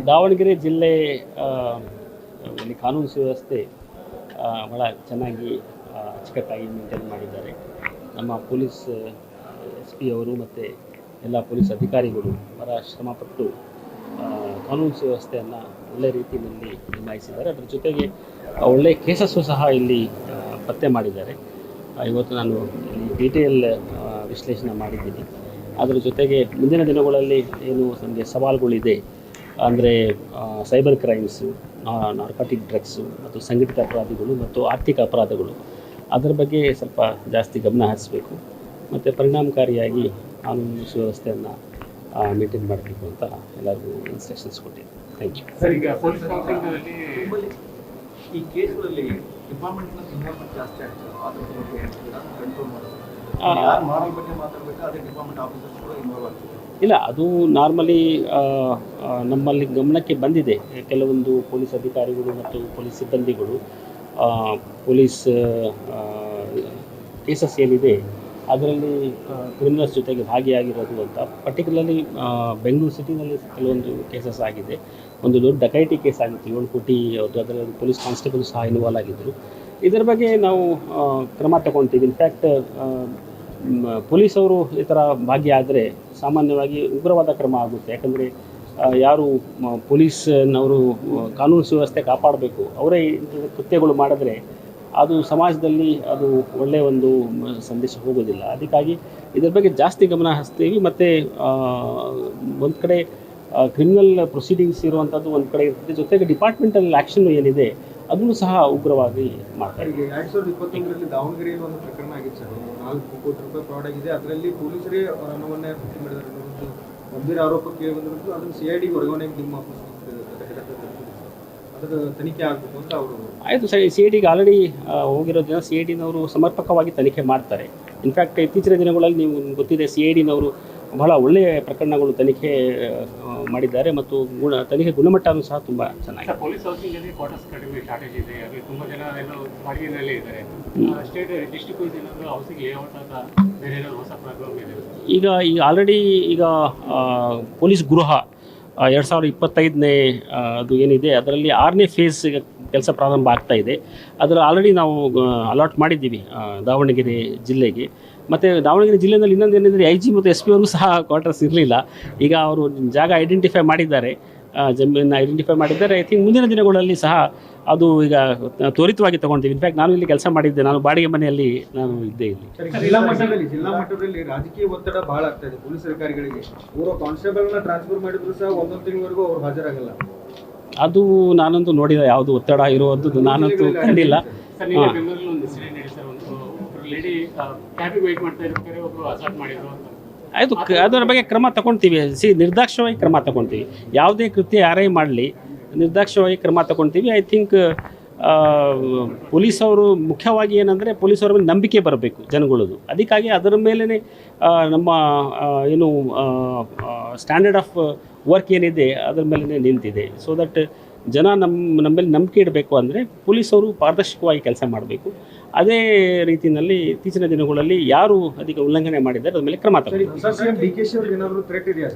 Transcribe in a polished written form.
ದಾವಣಗೆರೆ ಜಿಲ್ಲೆ ಇಲ್ಲಿ ಕಾನೂನು ಸುವ್ಯವಸ್ಥೆ ಭಾಳ ಚೆನ್ನಾಗಿ ಅಚ್ಚುಕಟ್ಟಾಗಿ ಮೇಂಟೈನ್ ಮಾಡಿದ್ದಾರೆ. ನಮ್ಮ ಪೊಲೀಸ್ SP ಅವರು ಮತ್ತು ಎಲ್ಲ ಪೊಲೀಸ್ ಅಧಿಕಾರಿಗಳು ಭಾಳ ಶ್ರಮಪಟ್ಟು ಕಾನೂನು ಸುವ್ಯವಸ್ಥೆಯನ್ನು ಒಳ್ಳೆಯ ರೀತಿಯಲ್ಲಿ ನಿಭಾಯಿಸಿದ್ದಾರೆ. ಅದರ ಜೊತೆಗೆ ಒಳ್ಳೆಯ ಕೇಸಸ್ಸು ಸಹ ಇಲ್ಲಿ ಪತ್ತೆ ಮಾಡಿದ್ದಾರೆ. ಇವತ್ತು ನಾನು ಇಲ್ಲಿ ಡೀಟೇಲ್ ವಿಶ್ಲೇಷಣೆ ಮಾಡಿದ್ದೀನಿ. ಅದರ ಜೊತೆಗೆ ಮುಂದಿನ ದಿನಗಳಲ್ಲಿ ಏನು ನಮಗೆ ಸವಾಲುಗಳಿದೆ ಅಂದರೆ ಸೈಬರ್ ಕ್ರೈಮ್ಸು, ನಾರ್ಕೋಟಿಕ್ ಡ್ರಗ್ಸು ಮತ್ತು ಸಂಘಟಿತ ಅಪರಾಧಿಗಳು ಮತ್ತು ಆರ್ಥಿಕ ಅಪರಾಧಗಳು, ಅದರ ಬಗ್ಗೆ ಸ್ವಲ್ಪ ಜಾಸ್ತಿ ಗಮನ ಹರಿಸಬೇಕು ಮತ್ತು ಪರಿಣಾಮಕಾರಿಯಾಗಿ ಕಾನೂನು ಸುವ್ಯವಸ್ಥೆಯನ್ನು ಮೇಂಟೈನ್ ಮಾಡಬೇಕು ಅಂತ ಎಲ್ಲರಿಗೂ ಇನ್ಸ್ಟ್ರಕ್ಷನ್ಸ್ ಕೊಟ್ಟಿದ್ದೀನಿ. Thank you. ಸರ್, ಈಗ ಪೊಲೀಸ್ ಕೌನ್ಸಿಲಿಂಗ್ನಲ್ಲಿ ಈ ಕೇಸ್ಗಳಲ್ಲಿ ಡಿಪಾರ್ಟ್ಮೆಂಟ್ನ ಇನ್ವಾಲ್ವ್ಮೆಂಟ್ ಜಾಸ್ತಿ ಆಗ್ತದೆ. ಅದ್ರ ಬಗ್ಗೆ ಕಂಟ್ರೋಲ್ ಮಾಡೋದು ಯಾರು ಮಾರಲ್ ಬಗ್ಗೆ ಮಾತಾಡಬೇಕು, ಅದೇ ಡಿಪಾರ್ಟ್ಮೆಂಟ್ ಆಫೀಸರ್ಸ್ ಕೂಡ ಇನ್ವಾಲ್ವ್ ಆಗ್ತದೆ. ಇಲ್ಲ, ಅದು ನಾರ್ಮಲಿ ನಮ್ಮಲ್ಲಿ ಗಮನಕ್ಕೆ ಬಂದಿದೆ. ಕೆಲವೊಂದು ಪೊಲೀಸ್ ಅಧಿಕಾರಿಗಳು ಮತ್ತು ಪೊಲೀಸ್ ಸಿಬ್ಬಂದಿಗಳು ಪೊಲೀಸ್ ಕೇಸಸ್ ಏನಿದೆ ಅದರಲ್ಲಿ ಕ್ರಿಮಿನಲ್ಸ್ ಜೊತೆಗೆ ಭಾಗಿಯಾಗಿರೋದು ಅಂತ. ಪರ್ಟಿಕ್ಯುಲರ್ಲಿ ಬೆಂಗಳೂರು ಸಿಟಿನಲ್ಲಿ ಕೆಲವೊಂದು ಕೇಸಸ್ ಆಗಿದೆ. ಒಂದು ದೊಡ್ಡ ಡಕೈಟಿ ಕೇಸ್ ಆಗಿತ್ತು, 7 ಕೋಟಿ, ಅದರಲ್ಲಿ ಪೊಲೀಸ್ ಕಾನ್ಸ್ಟೇಬಲ್ ಸಹ ಇನ್ವಾಲ್ವ್ ಆಗಿದ್ದರು. ಇದರ ಬಗ್ಗೆ ನಾವು ಕ್ರಮ ತಗೊಳ್ತೀವಿ. ಇನ್ಫ್ಯಾಕ್ಟ್ ಪೊಲೀಸವರು ಈ ಥರ ಭಾಗಿಯಾದರೆ ಸಾಮಾನ್ಯವಾಗಿ ಉಗ್ರವಾದ ಕ್ರಮ ಆಗುತ್ತೆ. ಯಾಕಂದರೆ ಯಾರು ಪೊಲೀಸ್ನವರು ಕಾನೂನು ಸುವ್ಯವಸ್ಥೆ ಕಾಪಾಡಬೇಕು, ಅವರೇ ಕೃತ್ಯಗಳು ಮಾಡಿದ್ರೆ ಅದು ಸಮಾಜದಲ್ಲಿ ಅದು ಒಳ್ಳೆಯ ಒಂದು ಸಂದೇಶ ಹೋಗೋದಿಲ್ಲ. ಅದಕ್ಕಾಗಿ ಇದರ ಬಗ್ಗೆ ಜಾಸ್ತಿ ಗಮನ ಹರಿಸ್ತೀವಿ. ಮತ್ತು ಒಂದು ಕಡೆ ಕ್ರಿಮಿನಲ್ ಪ್ರೊಸೀಡಿಂಗ್ಸ್ ಇರುವಂಥದ್ದು ಒಂದು ಕಡೆ ಇರ್ತದೆ, ಜೊತೆಗೆ ಡಿಪಾರ್ಟ್ಮೆಂಟಲ್ ಆ್ಯಕ್ಷನ್ ಏನಿದೆ ಅದನ್ನು ಸಹ ಉಗ್ರವಾಗಿ ಮಾಡ್ತಾರೆ. 2021ರಲ್ಲಿ ದಾವಣಗೆರೆಯಲ್ಲಿ ಒಂದು ಪ್ರಕರಣ ಆಗಿತ್ತು ಸರ್. 4 ಕೋಟಿ ರೂಪಾಯಿ ಫ್ರಾಡ್ ಆಗಿದೆ. ಅದರಲ್ಲಿ ಪೊಲೀಸರೇ ಹಣವನ್ನೇ ಹತ್ಯೆ ಮಾಡಿದ್ದಾರೆ ಅನ್ನೋದು ಗಂಭೀರ ಆರೋಪ ಕೇಳಿ ಬಂದಿರೋದು. ಅದನ್ನು CID ವರ್ಗಾವಣೆಗೆ ನಿಮ್ಮ ಅದರ ತನಿಖೆ ಆಗಬೇಕು ಅಂತ ಅವರು. ಆಯಿತು ಸರಿ, CIDಗೆ ಆಲ್ರೆಡಿ ಹೋಗಿರೋದ್ರಿಂದ CIDನವರು ಸಮರ್ಪಕವಾಗಿ ತನಿಖೆ ಮಾಡ್ತಾರೆ. ಇನ್ಫ್ಯಾಕ್ಟ್ ಇತ್ತೀಚಿನ ದಿನಗಳಲ್ಲಿ ನೀವು ಗೊತ್ತಿದೆ, CIDನವರು ಬಹಳ ಒಳ್ಳೆಯ ಪ್ರಕರಣಗಳು ತನಿಖೆ ಮಾಡಿದ್ದಾರೆ ಮತ್ತು ತನಿಖೆ ಗುಣಮಟ್ಟನೂ ಸಹ ತುಂಬ ಚೆನ್ನಾಗಿದೆ. ಪೊಲೀಸ್ ಹೌಸಿಂಗಲ್ಲಿ ಕ್ವಾರ್ಟರ್ಸ್ ಕಡಿಮೆ ಶಾರ್ಟೇಜ್ ಇದೆ. ಅದು ತುಂಬ ಜನ ಎಲ್ಲೋ ಬಾಡಿಗೆನಲ್ಲೇ ಇದ್ದಾರೆ. ಸ್ಟೇಟ್ ಡಿಸ್ಟ್ರಿಕ್ಟ್ ವೈಸ್ ಏನಾದರೂ ಹೌಸಿಂಗ್ ಲೇಔಟ್ ಅಂತ ಬೇರೆ ಏನಾದರೂ ಹೊಸ ಪ್ರಾಬ್ಲಮ್ ಇದೆ? ಈಗ ಆಲ್ರೆಡಿ ಪೊಲೀಸ್ ಗೃಹ 2025ನೇ ಅದು ಏನಿದೆ ಅದರಲ್ಲಿ 6ನೇ ಫೇಸ್ ಕೆಲಸ ಪ್ರಾರಂಭ ಆಗ್ತಾ ಇದೆ. ಅದರ ಆಲ್ರೆಡಿ ನಾವು ಅಲಾಟ್ ಮಾಡಿದ್ದೀವಿ ದಾವಣಗೆರೆ ಜಿಲ್ಲೆಗೆ. ಮತ್ತು ದಾವಣಗೆರೆ ಜಿಲ್ಲೆಯಲ್ಲಿ ಇನ್ನೊಂದು ಏನಿದ್ರೆ IG ಮತ್ತು SP ಅವ್ರಿಗೂ ಸಹ ಕ್ವಾರ್ಟರ್ಸ್ ಇರಲಿಲ್ಲ. ಈಗ ಅವರು ಜಾಗ ಐಡೆಂಟಿಫೈ ಮಾಡಿದ್ದಾರೆ, ಜಮೀನನ್ನು ಐಡೆಂಟಿಫೈ ಮಾಡಿದ್ದಾರೆ. ಐ ಥಿಂಕ್ ಮುಂದಿನ ದಿನಗಳಲ್ಲಿ ಸಹ ಅದು ಈಗ ತ್ವರಿತವಾಗಿ ತೊಗೊಳ್ತೀವಿ. ಇನ್ಫ್ಯಾಕ್ಟ್ ನಾನು ಇಲ್ಲಿ ಕೆಲಸ ಮಾಡಿದ್ದೆ, ನಾನು ಬಾಡಿಗೆ ಮನೆಯಲ್ಲಿ ನಾನು ಇದ್ದೆ ಇಲ್ಲಿ. ಜಿಲ್ಲಾ ಮಟ್ಟದಲ್ಲಿ ರಾಜಕೀಯ ಒತ್ತಡ ಬಹಳ ಆಗ್ತಾ ಇದೆ ಪೊಲೀಸ್ ಅಧಿಕಾರಿಗಳಿಗೆ. ಅವರು ಕಾನ್ಸ್ಟೇಬಲ್ನ ಟ್ರಾನ್ಸ್ಫರ್ ಮಾಡಿದ್ರು ಸಹ 1 ತಿಂಗಳವರೆಗೂ ಅವ್ರು ಹಾಜರಾಗಲ್ಲ. ಅದು ನಾನಂತೂ ನೋಡಿದ ಯಾವುದು ಒತ್ತಡ ಇರುವಂಥದ್ದು ನಾನಂತೂ ಕಂಡಿಲ್ಲ. ಸರ್, ನೀವು ಬೆಂಗಳೂರಲ್ಲಿ ಒಂದು ಇನ್ಸಿಡೆಂಟ್ ಹೇಳಿ ಸರ್. ಒಬ್ಬರು ಲೇಡಿ ಕ್ಯಾಬಿಗೆ ವೆಯ್ಟ್ ಮಾಡ್ತಾ ಇರ್ಬೇಕಾದ್ರೆ ಒಬ್ಬರು ಅಸಾಲ್ಟ್ ಮಾಡಿದ್ರು ಅಂತ. ಆಯಿತು, ಅದರ ಬಗ್ಗೆ ಕ್ರಮ ತಗೊಳ್ತೀವಿ. ನಿರ್ದಾಕ್ಷಿಣ್ಯವಾಗಿ ಕ್ರಮ ತಗೊಳ್ತೀವಿ. ಯಾವುದೇ ಕೃತ್ಯ ಯಾರೇ ಮಾಡಲಿ ನಿರ್ದಾಕ್ಷಿಣ್ಯವಾಗಿ ಕ್ರಮ ತಗೊಳ್ತೀವಿ. ಐ ಥಿಂಕ್ ಪೊಲೀಸವರು ಮುಖ್ಯವಾಗಿ ಏನಂದರೆ ಪೊಲೀಸವ್ರ ಮೇಲೆ ನಂಬಿಕೆ ಬರಬೇಕು ಜನಗಳದು. ಅದಕ್ಕಾಗಿ ಅದರ ಮೇಲೇ ನಮ್ಮ ಏನು ಸ್ಟ್ಯಾಂಡರ್ಡ್ ಆಫ್ ವರ್ಕ್ ಏನಿದೆ ಅದರ ಮೇಲೆ ನಿಂತಿದೆ. ಸೊ ದಟ್ ಜನ ನಮ್ಮಲ್ಲಿ ನಂಬಿಕೆ ಇಡಬೇಕು ಅಂದರೆ ಪೊಲೀಸವರು ಪಾರದರ್ಶಕವಾಗಿ ಕೆಲಸ ಮಾಡಬೇಕು. ಅದೇ ರೀತಿಯಲ್ಲಿ ಇತ್ತೀಚಿನ ದಿನಗಳಲ್ಲಿ ಯಾರು ಅದಕ್ಕೆ ಉಲ್ಲಂಘನೆ ಮಾಡಿದ್ದಾರೆ ಅದ್ರ ಮೇಲೆ ಕ್ರಮ ತಗೊಳ್ಳಿ. DK ಶಿ ಅವ್ರಿಗೆ ಏನಾದರೂ ಥ್ರೆಟ್ ಇದೆಯಾ?